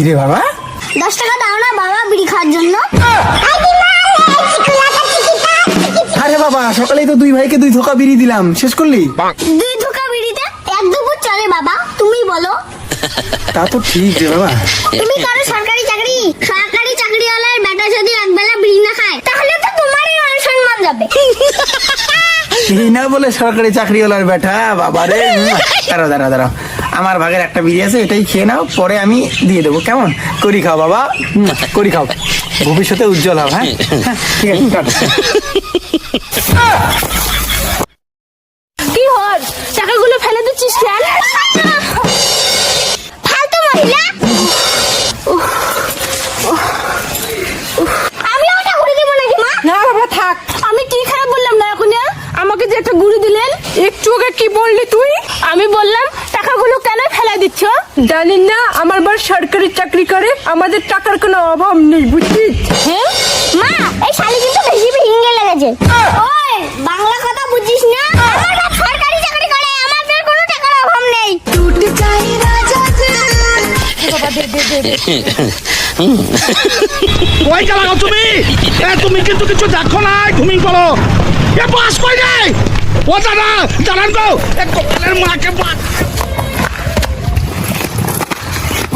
কিরে বাবা? 10 টাকা দাও না বাবা বিড়ি খাওয়ার জন্য। আরে বাবা, সকালেই তো 2 ভাইকে 2 ধোকা বিড়ি দিলাম, শেষ করলি? 2 ধোকা বিড়িতে 1 দুপুর চলে বাবা, তুমি বলো। তা তো ঠিক রে বাবা। তুমি করো সরকারি চাকরিওয়ালার বেটা যদি একবেলা বিড়ি না খায় তাহলে তো তোমারই মান সম্মান যাবে। এই না বলে সরকারি চাকরিওয়ালার বেটা, বাবা রে। দাঁড়াও, আমার ভাগের একটা বিড়ি আছে, এটাই খেয়ে নাও, পরে আমি দিয়ে দেবো, কেমন? করি খাও বাবা, করি খাও, ভবিষ্যতে উজ্জ্বল হও। হ্যাঁ ঠিক আছে, টাটা। কি হল, টাকাগুলো ফেলে দিচ্ছিস কেন? ফালতু মহিলা। আমি ওটা ঘুরে দেবো নাকি মা? না বাবা থাক, আমি কি খারাপ বললাম না এখন? আমাকে যে একটা গুড়ি দিলেন, একটু আগে কি বললি তুই? আমি বললাম টাকাগুলো কেন ফেলা দিচ্ছ? জানি না, আমার বার সরকারি চাকরি করে, আমাদের টাকার কোনো অভাব নেই, বুঝছিস? হ্যাঁ মা, এই শালি কিন্তু বেশি হিঙ্গে লেগেছে। ওই বাংলা কথা বুঝিস না? আমার বাপ সরকারি চাকরি করে, আমাদের কোনো টাকার অভাব নেই। কই গেলাও তুমি? তুমি কিন্তু কিছু দেখো না, ঘুমিয়ে পড়ো। বাস কই যায়? ও জানান গো, কপালের মাকে বাস।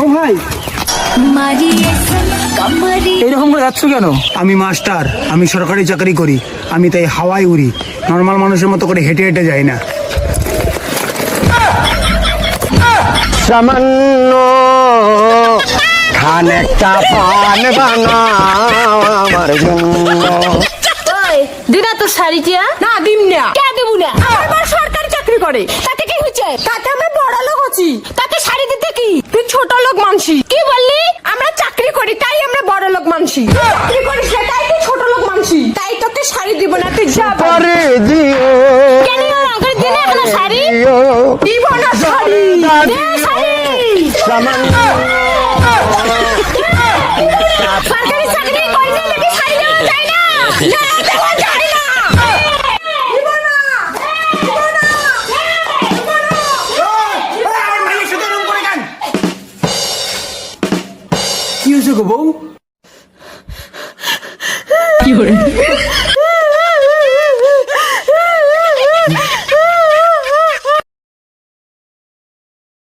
ও ভাই, এইরকম করে যাচ্ছ কেন? আমি মাস্টার, আমি সরকারি চাকরি করি, আমি তাই হাওয়ায় উড়ি, নর্মাল মানুষের মতো করে হেঁটে হেঁটে যাই না। সামান্য খান একটা পান বানাও আমার জন্য। ওই দিদা তোর শাড়ি টিয়া না দিম না, কে দেবো না? আমার সরকারি চাকরি করে, তাতে কি হয়েছে? তাতে আমরা বড় লোক হচ্ছি, তাতে শাড়ি দিতে কি? তুই ছোট লোক মানসি। কি বললি? আমরা চাকরি করি তাই আমরা বড় লোক মানসি। চাকরি করিস না তাই তুই ছোট লোক মানসি, তাই তোকে শাড়ি দিব না, তুই যা। করে দিও কেন আগের দিনে এখন শাড়ি দিব না? শাড়ি দে, শাড়ি। সামান্য সরকারি চাকরি করলে নাকি শাড়ি দেওয়া যায় না? না, দেওয়া যায় না। দিব না, দিব না, দিব না। কি হয়েছে গো বউ?